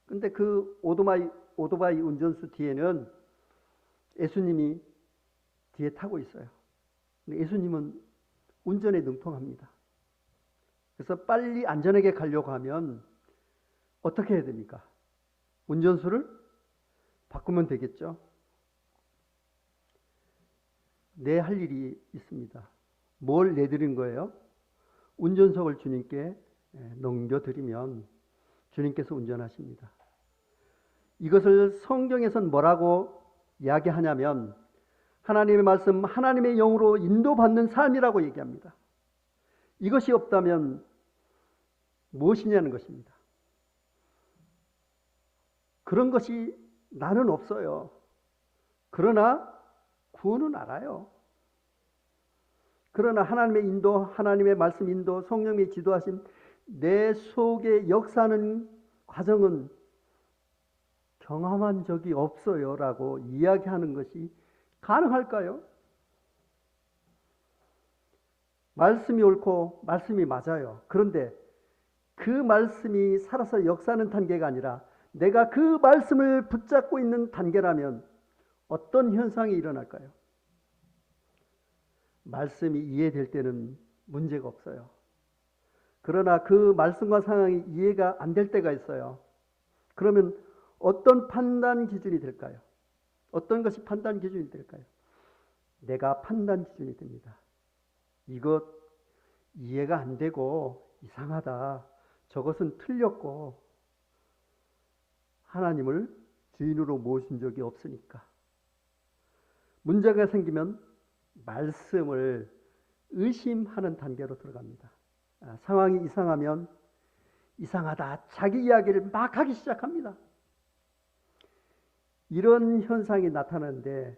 근데 그 오토바이 운전수 뒤에는 예수님이 뒤에 타고 있어요. 근데 예수님은 운전에 능통합니다. 그래서 빨리 안전하게 가려고 하면 어떻게 해야 됩니까? 운전수를 바꾸면 되겠죠. 내 할 일이 있습니다. 뭘 내드린 거예요? 운전석을 주님께 넘겨드리면 주님께서 운전하십니다. 이것을 성경에서는 뭐라고 이야기하냐면 하나님의 말씀, 하나님의 영으로 인도받는 삶이라고 얘기합니다. 이것이 없다면 무엇이냐는 것입니다. 그런 것이 나는 없어요. 그러나 구원은 알아요. 그러나 하나님의 인도, 하나님의 말씀 인도, 성령의 지도하심 내 속에 역사하는 과정은 경험한 적이 없어요 라고 이야기하는 것이 가능할까요? 말씀이 옳고 말씀이 맞아요. 그런데 그 말씀이 살아서 역사하는 단계가 아니라 내가 그 말씀을 붙잡고 있는 단계라면 어떤 현상이 일어날까요? 말씀이 이해될 때는 문제가 없어요. 그러나 그 말씀과 상황이 이해가 안 될 때가 있어요. 그러면 어떤 판단 기준이 될까요? 어떤 것이 판단 기준이 될까요? 내가 판단 기준이 됩니다. 이것 이해가 안 되고 이상하다. 저것은 틀렸고 하나님을 주인으로 모신 적이 없으니까. 문제가 생기면 말씀을 의심하는 단계로 들어갑니다. 상황이 이상하면 이상하다 자기 이야기를 막 하기 시작합니다. 이런 현상이 나타나는데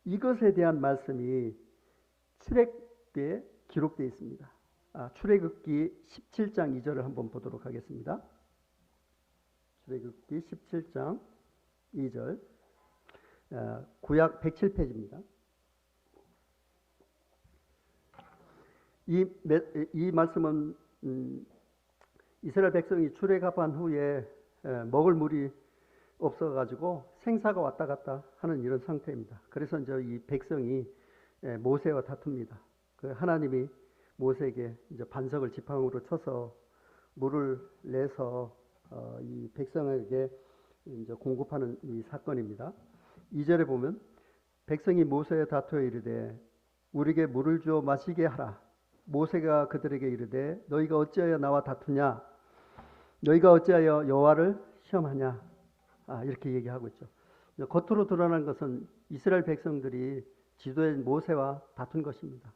이것에 대한 말씀이 출애굽기에 기록되어 있습니다. 출애굽기 17장 2절을 한번 보도록 하겠습니다. 출애굽기 17장 2절, 구약 107페이지입니다. 이 말씀은 이스라엘 백성이 출애굽한 후에 먹을 물이 없어가지고 생사가 왔다 갔다 하는 이런 상태입니다. 그래서 이제 이 백성이 모세와 다툽니다. 그 하나님이 모세에게 이제 반석을 지팡이로 쳐서 물을 내서 이 백성에게 이제 공급하는 이 사건입니다. 2절에 보면 백성이 모세에 다투어 이르되 우리에게 물을 주어 마시게 하라. 모세가 그들에게 이르되 너희가 어찌하여 나와 다투냐? 너희가 어찌하여 여호와를 시험하냐? 이렇게 얘기하고 있죠. 겉으로 드러난 것은 이스라엘 백성들이 지도인 모세와 다툰 것입니다.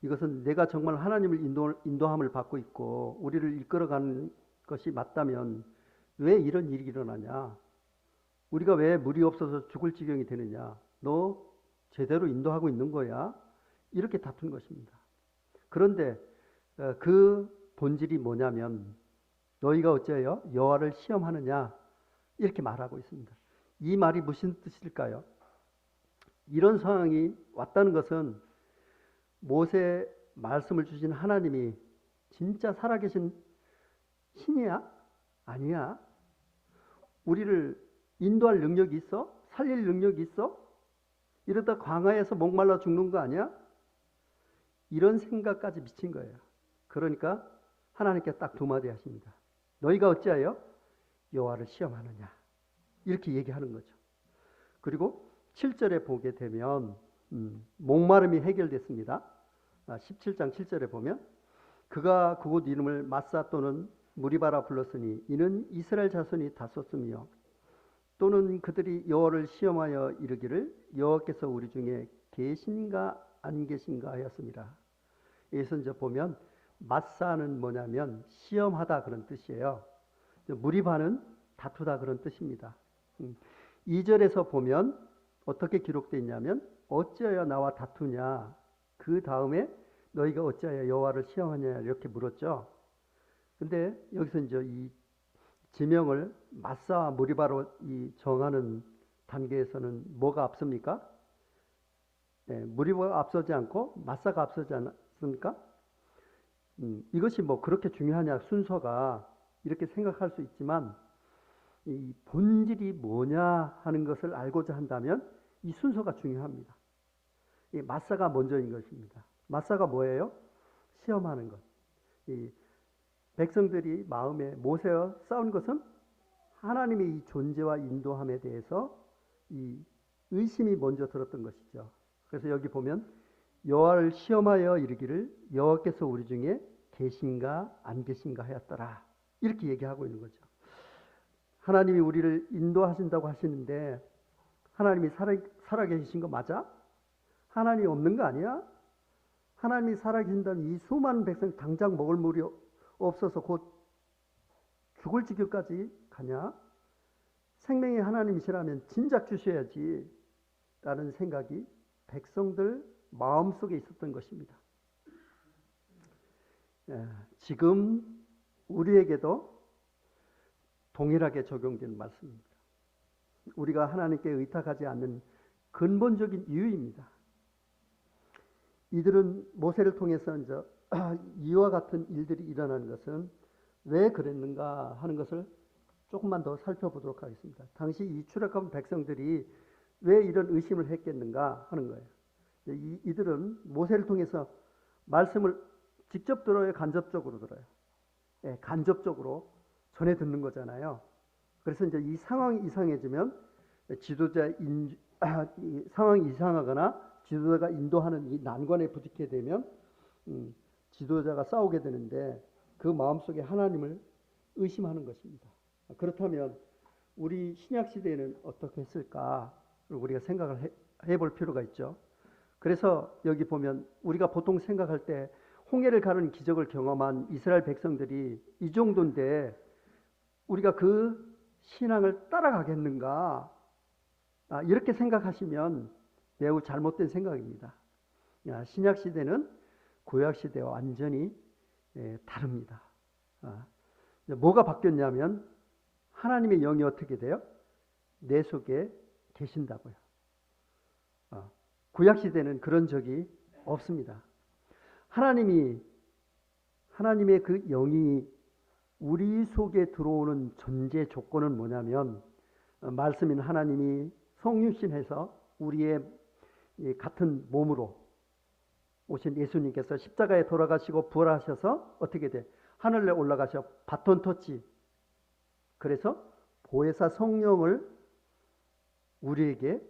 이것은 내가 정말 하나님을 인도함을 받고 있고 우리를 이끌어가는 것이 맞다면 왜 이런 일이 일어나냐? 우리가 왜 물이 없어서 죽을 지경이 되느냐? 너 제대로 인도하고 있는 거야? 이렇게 다툰 것입니다. 그런데 그 본질이 뭐냐면 너희가 어찌하여 여호와를 시험하느냐? 이렇게 말하고 있습니다. 이 말이 무슨 뜻일까요? 이런 상황이 왔다는 것은 모세 말씀을 주신 하나님이 진짜 살아계신 신이야? 아니야? 우리를 인도할 능력이 있어? 살릴 능력이 있어? 이러다 광야에서 목말라 죽는 거 아니야? 이런 생각까지 미친 거예요. 그러니까 하나님께 딱 두 마디 하십니다. 너희가 어찌하여 여호와를 시험하느냐? 이렇게 얘기하는 거죠. 그리고 7절에 보게 되면 목마름이 해결됐습니다. 17장 7절에 보면 그가 그곳 이름을 마사 또는 무리바라 불렀으니 이는 이스라엘 자손이 다 썼으며 또는 그들이 여호와를 시험하여 이르기를 여호와께서 우리 중에 계신가 안 계신가 하였습니다. 여기서 이제 보면 마사는 뭐냐면 시험하다 그런 뜻이에요. 무리바는 다투다 그런 뜻입니다. 2절에서 보면 어떻게 기록되어 있냐면 어찌하여 나와 다투냐? 그 다음에 너희가 어찌하여 여호와를 시험하냐? 이렇게 물었죠. 근데 여기서 이제 이 지명을 마사와 무리바로 이 정하는 단계에서는 뭐가 앞섭니까? 무리바가 앞서지 않고 마사가 앞서지 않습니까? 이것이 뭐 그렇게 중요하냐 순서가 이렇게 생각할 수 있지만 이 본질이 뭐냐 하는 것을 알고자 한다면 이 순서가 중요합니다. 이 마사가 먼저인 것입니다. 마사가 뭐예요? 시험하는 것. 이 백성들이 마음에 모세와 싸운 것은 하나님의 이 존재와 인도함에 대해서 이 의심이 먼저 들었던 것이죠. 그래서 여기 보면 여호와를 시험하여 이르기를 여호와께서 우리 중에 계신가 안 계신가 하였더라. 이렇게 얘기하고 있는 거죠. 하나님이 우리를 인도하신다고 하시는데 하나님이 살아계신 거 맞아? 하나님이 없는 거 아니야? 하나님이 살아계신다는 이 수많은 백성 당장 먹을 물이 없어서 곧 죽을 지경까지 가냐? 생명의 하나님이시라면 진작 주셔야지 라는 생각이 백성들 마음속에 있었던 것입니다. 지금 우리에게도 동일하게 적용되는 말씀입니다. 우리가 하나님께 의탁하지 않는 근본적인 이유입니다. 이들은 모세를 통해서 이제 이와 같은 일들이 일어나는 것은 왜 그랬는가 하는 것을 조금만 더 살펴보도록 하겠습니다. 당시 이 출애굽한 백성들이 왜 이런 의심을 했겠는가 하는 거예요. 이들은 모세를 통해서 말씀을 직접 들어요, 간접적으로 들어요? 간접적으로 전해 듣는 거잖아요. 그래서 이제 이 상황이 이상해지면 상황이 이상하거나 지도자가 인도하는 이 난관에 부딪히게 되면 지도자가 싸우게 되는데 그 마음속에 하나님을 의심하는 것입니다. 그렇다면 우리 신약 시대에는 어떻게 했을까 우리가 생각을 해볼 필요가 있죠. 그래서 여기 보면 우리가 보통 생각할 때 홍해를 가는 기적을 경험한 이스라엘 백성들이 이 정도인데 우리가 그 신앙을 따라가겠는가? 이렇게 생각하시면 매우 잘못된 생각입니다. 신약 시대는 구약 시대와 완전히 다릅니다. 뭐가 바뀌었냐면 하나님의 영이 어떻게 돼요? 내 속에 계신다고요. 구약 시대는 그런 적이 없습니다. 하나님의 그 영이 우리 속에 들어오는 전제 조건은 뭐냐면 말씀인 하나님이 성육신해서 우리의 같은 몸으로 오신 예수님께서 십자가에 돌아가시고 부활하셔서 어떻게 돼? 하늘에 올라가셔 바톤 터치. 그래서 보혜사 성령을 우리에게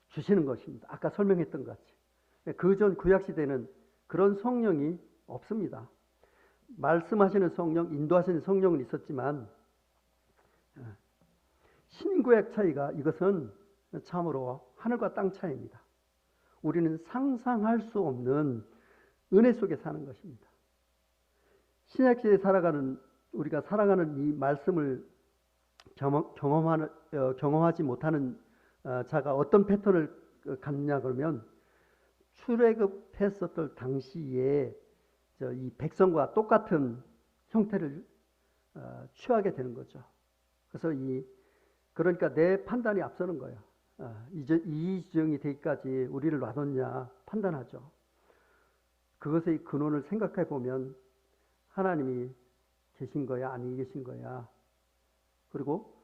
주시는 것입니다. 아까 설명했던 것 같이. 그전 구약시대는 그런 성령이 없습니다. 말씀하시는 성령, 인도하시는 성령은 있었지만 신구약 차이가 이것은 참으로 하늘과 땅 차이입니다. 우리는 상상할 수 없는 은혜 속에 사는 것입니다. 신약시대에 우리가 살아가는 이 말씀을 경험하지 못하는 자가 어떤 패턴을 갖느냐 그러면 출애굽했었던 당시에 이 백성과 똑같은 형태를 취하게 되는 거죠. 그래서 그러니까 내 판단이 앞서는 거예요. 이 지경이 되기까지 우리를 놔뒀냐 판단하죠. 그것의 근원을 생각해 보면 하나님이 계신 거야 아니 계신 거야. 그리고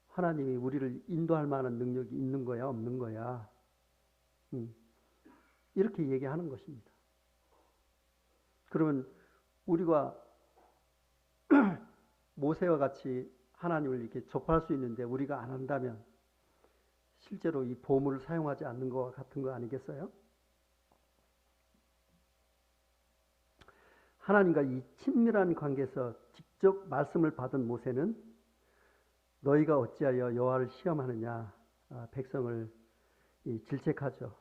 하나님이 우리를 인도할 만한 능력이 있는 거야 없는 거야. 이렇게 얘기하는 것입니다. 그러면 우리가 모세와 같이 하나님을 이렇게 접할 수 있는데 우리가 안 한다면 실제로 이 보물을 사용하지 않는 것과 같은 거 아니겠어요? 하나님과 이 친밀한 관계에서 직접 말씀을 받은 모세는 너희가 어찌하여 여호와를 시험하느냐 백성을 질책하죠.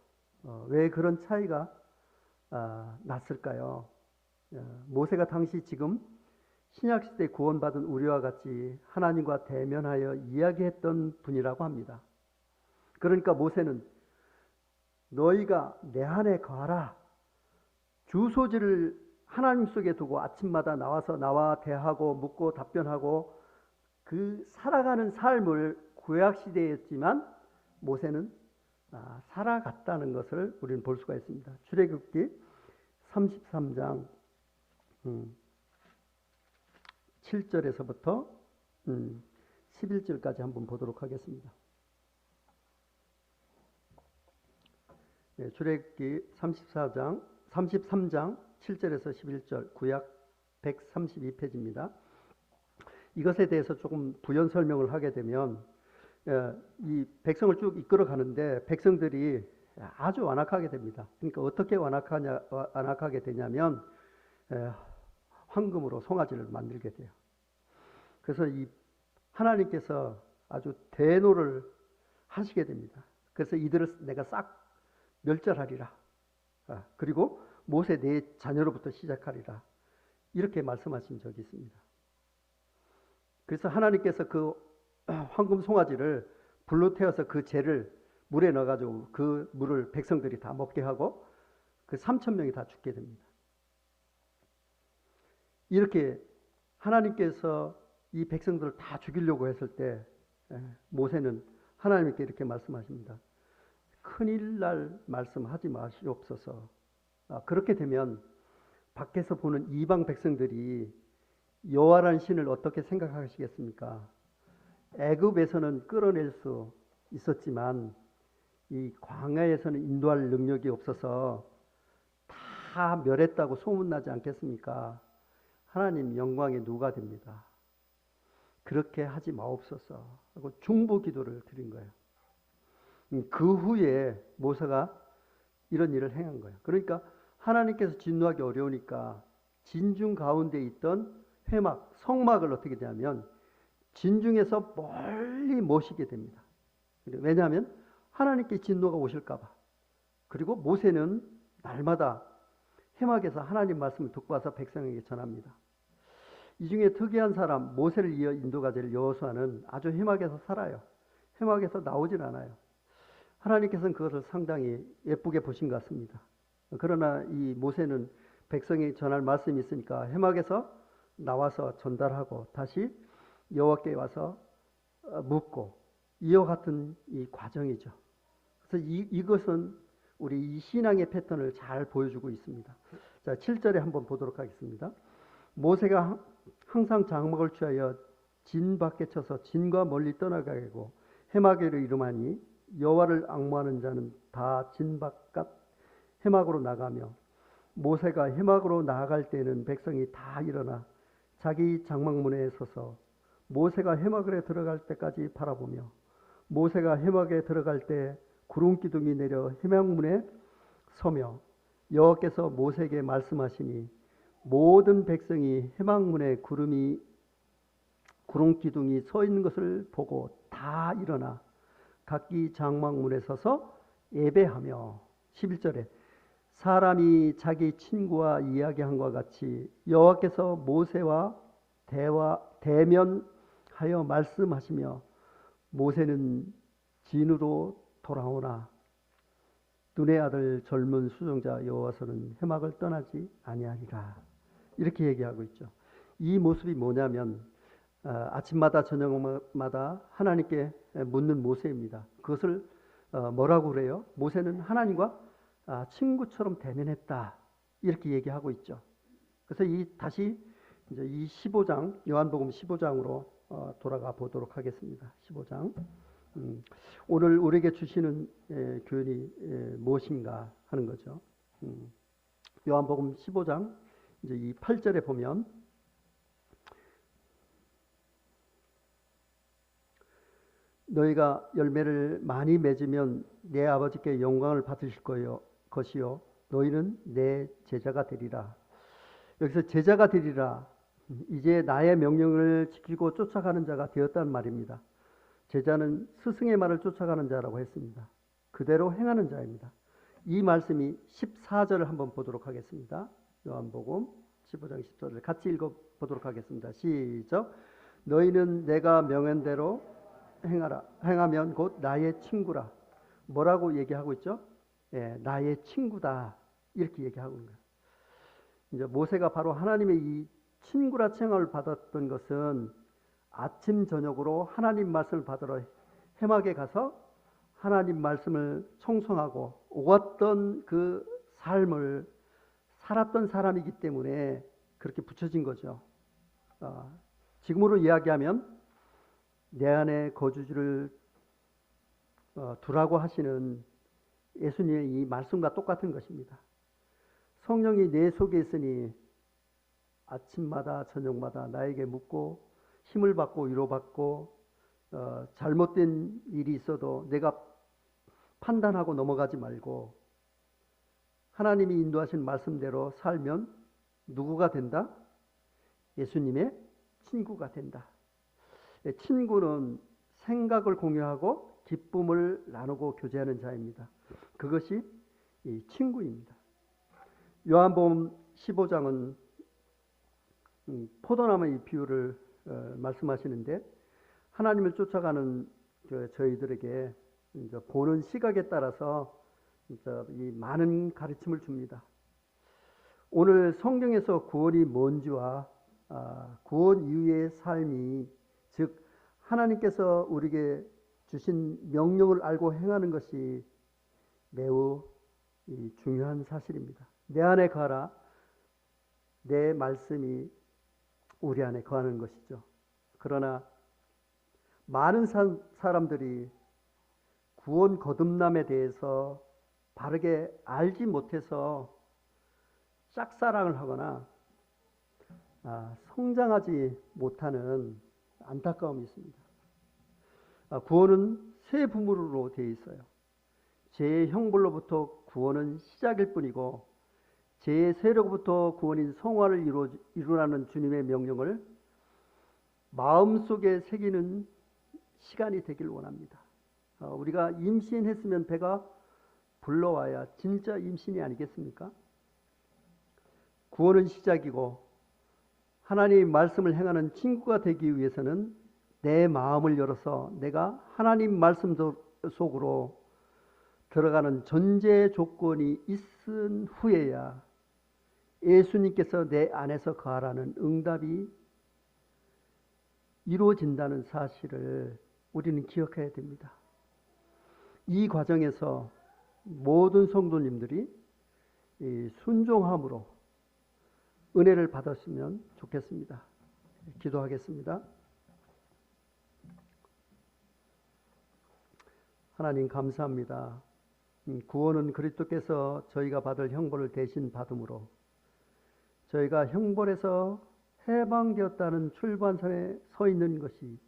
왜 그런 차이가 났을까요? 모세가 당시 지금 신약시대 구원받은 우리와 같이 하나님과 대면하여 이야기했던 분이라고 합니다. 그러니까 모세는 너희가 내 안에 거하라. 주소지를 하나님 속에 두고 아침마다 나와서 나와 대하고 묻고 답변하고 그 살아가는 삶을 구약시대였지만 모세는 살아갔다는 것을 우리는 볼 수가 있습니다. 출애굽기 33장 7절에서부터 11절까지 한번 보도록 하겠습니다. 출애굽기 33장 7절에서 11절 구약 132페이지입니다. 이것에 대해서 조금 부연 설명을 하게 되면 이 백성을 쭉 이끌어 가는데 백성들이 아주 완악하게 됩니다. 그러니까 어떻게 완악하게 되냐면 황금으로 송아지를 만들게 돼요. 그래서 이 하나님께서 아주 대노를 하시게 됩니다. 그래서 이들을 내가 싹 멸절하리라. 그리고 모세 내 자녀로부터 시작하리라. 이렇게 말씀하신 적이 있습니다. 그래서 하나님께서 그 황금 송아지를 불로 태워서 그 재를 물에 넣어가지고 그 물을 백성들이 다 먹게 하고 그 3,000명이 다 죽게 됩니다. 이렇게 하나님께서 이 백성들을 다 죽이려고 했을 때 모세는 하나님께 이렇게 말씀하십니다. 큰일 날 말씀하지 마시옵소서. 그렇게 되면 밖에서 보는 이방 백성들이 여호와라는 신을 어떻게 생각하시겠습니까? 애굽에서는 끌어낼 수 있었지만 이 광야에서는 인도할 능력이 없어서 다 멸했다고 소문나지 않겠습니까? 하나님 영광에 누가 됩니다. 그렇게 하지 마옵소서 하고 중보 기도를 드린 거예요. 그 후에 모세가 이런 일을 행한 거예요. 그러니까 하나님께서 진노하기 어려우니까 진중 가운데 있던 회막, 성막을 어떻게 되냐면 진중에서 멀리 모시게 됩니다. 왜냐하면 하나님께 진노가 오실까 봐. 그리고 모세는 날마다 해막에서 하나님 말씀을 듣고 와서 백성에게 전합니다. 이 중에 특이한 사람 모세를 이어 인도가 될 여호수아는 아주 해막에서 살아요. 해막에서 나오질 않아요. 하나님께서는 그것을 상당히 예쁘게 보신 것 같습니다. 그러나 이 모세는 백성이 전할 말씀이 있으니까 해막에서 나와서 전달하고 다시 여호와께 와서 묻고 이와 같은 이 과정이죠. 그래서 이것은 우리 이 신앙의 패턴을 잘 보여주고 있습니다. 자, 7절에 한번 보도록 하겠습니다. 모세가 항상 장막을 취하여 진 밖에 쳐서 진과 멀리 떠나가게 하고 해막으로 이름하니 여호와를 앙모하는 자는 다 진 바깥 해막으로 나가며 모세가 해막으로 나아갈 때는 백성이 다 일어나 자기 장막문에 서서 모세가 해막에 들어갈 때까지 바라보며 모세가 해막에 들어갈 때 구름 기둥이 내려 해막문에 서며 여호와께서 모세에게 말씀하시니 모든 백성이 해막문에 구름 기둥이 서 있는 것을 보고 다 일어나 각기 장막문에 서서 예배하며 11절에 사람이 자기 친구와 이야기한 것과 같이 여호와께서 모세와 대면하여 말씀하시며 모세는 진으로 돌아오나 눈의 아들 젊은 수종자 여호와서는 해막을 떠나지 아니하리라. 이렇게 얘기하고 있죠. 이 모습이 뭐냐면 아침마다 저녁마다 하나님께 묻는 모세입니다. 그것을 뭐라고 그래요? 모세는 하나님과 친구처럼 대면했다. 이렇게 얘기하고 있죠. 그래서 다시 이제 이 15장 요한복음 15장으로 돌아가 보도록 하겠습니다. 15장. 오늘 우리에게 주시는 교훈이 무엇인가 하는 거죠. 요한복음 15장 이제 이 8절에 보면 너희가 열매를 많이 맺으면 내 아버지께 영광을 받으실 것이요 너희는 내 제자가 되리라. 여기서 제자가 되리라. 이제 나의 명령을 지키고 쫓아가는 자가 되었다는 말입니다. 제자는 스승의 말을 쫓아가는 자라고 했습니다. 그대로 행하는 자입니다. 이 말씀이 14절을 한번 보도록 하겠습니다. 요한복음 15장 14절 같이 읽어보도록 하겠습니다. 시작. 너희는 내가 명한 대로 행하면 곧 나의 친구라. 뭐라고 얘기하고 있죠? 나의 친구다. 이렇게 얘기하고 있는 거예요. 이제 모세가 바로 하나님의 이 친구라 칭함을 받았던 것은 아침 저녁으로 하나님 말씀을 받으러 해막에 가서 하나님 말씀을 청송하고 오갔던 그 삶을 살았던 사람이기 때문에 그렇게 붙여진 거죠. 지금으로 이야기하면 내 안에 거주지를 두라고 하시는 예수님의 이 말씀과 똑같은 것입니다. 성령이 내 속에 있으니 아침마다 저녁마다 나에게 묻고 힘을 받고 위로받고 잘못된 일이 있어도 내가 판단하고 넘어가지 말고 하나님이 인도하신 말씀대로 살면 누구가 된다? 예수님의 친구가 된다. 친구는 생각을 공유하고 기쁨을 나누고 교제하는 자입니다. 그것이 이 친구입니다. 요한복음 15장은 포도나무의 비유를 말씀하시는데 하나님을 쫓아가는 저희들에게 이제 보는 시각에 따라서 이 많은 가르침을 줍니다. 오늘 성경에서 구원이 뭔지와 구원 이후의 삶이 즉 하나님께서 우리에게 주신 명령을 알고 행하는 것이 매우 중요한 사실입니다. 내 안에 거하라. 내 말씀이 우리 안에 거하는 것이죠. 그러나 많은 사람들이 구원 거듭남에 대해서 바르게 알지 못해서 짝사랑을 하거나 성장하지 못하는 안타까움이 있습니다. 구원은 새 부모로 되어 있어요. 죄의 형벌로부터 구원은 시작일 뿐이고 죄의 세력부터 구원인 성화를 이루라는 주님의 명령을 마음속에 새기는 시간이 되길 원합니다. 우리가 임신했으면 배가 불러와야 진짜 임신이 아니겠습니까? 구원은 시작이고 하나님 말씀을 행하는 친구가 되기 위해서는 내 마음을 열어서 내가 하나님 말씀 속으로 들어가는 전제 조건이 있은 후에야 예수님께서 내 안에서 거하라는 응답이 이루어진다는 사실을 우리는 기억해야 됩니다. 이 과정에서 모든 성도님들이 순종함으로 은혜를 받았으면 좋겠습니다. 기도하겠습니다. 하나님 감사합니다. 구원은 그리스도께서 저희가 받을 형벌을 대신 받음으로 저희가 형벌에서 해방되었다는 출발선에 서 있는 것이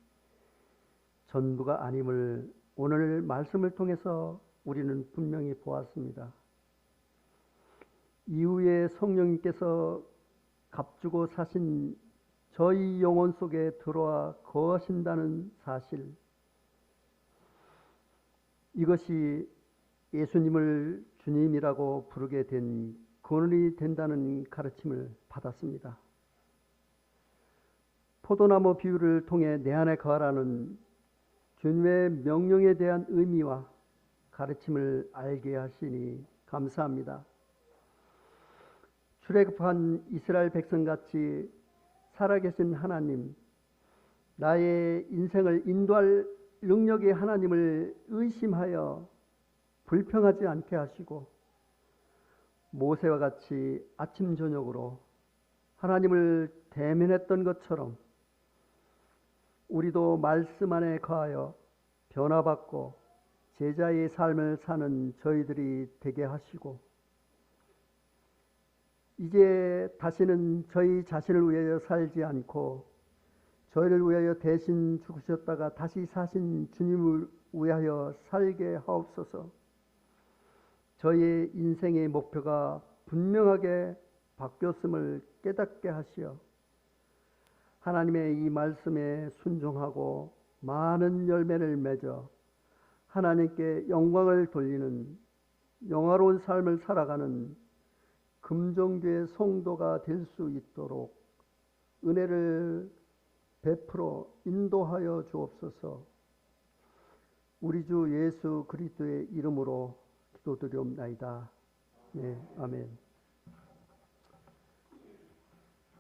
전부가 아님을 오늘 말씀을 통해서 우리는 분명히 보았습니다. 이후에 성령님께서 값주고 사신 저희 영혼 속에 들어와 거하신다는 사실, 이것이 예수님을 주님이라고 부르게 된 근원이 된다는 가르침을 받았습니다. 포도나무 비유를 통해 내 안에 거하라는 주님의 명령에 대한 의미와 가르침을 알게 하시니 감사합니다. 출애굽한 이스라엘 백성같이 살아계신 하나님, 나의 인생을 인도할 능력의 하나님을 의심하여 불평하지 않게 하시고 모세와 같이 아침 저녁으로 하나님을 대면했던 것처럼 우리도 말씀 안에 거하여 변화받고 제자의 삶을 사는 저희들이 되게 하시고 이제 다시는 저희 자신을 위하여 살지 않고 저희를 위하여 대신 죽으셨다가 다시 사신 주님을 위하여 살게 하옵소서. 저희의 인생의 목표가 분명하게 바뀌었음을 깨닫게 하시어 하나님의 이 말씀에 순종하고 많은 열매를 맺어 하나님께 영광을 돌리는 영화로운 삶을 살아가는 금정교회 성도가 될 수 있도록 은혜를 베풀어 인도하여 주옵소서. 우리 주 예수 그리스도의 이름으로 기도드리옵나이다. 네, 아멘.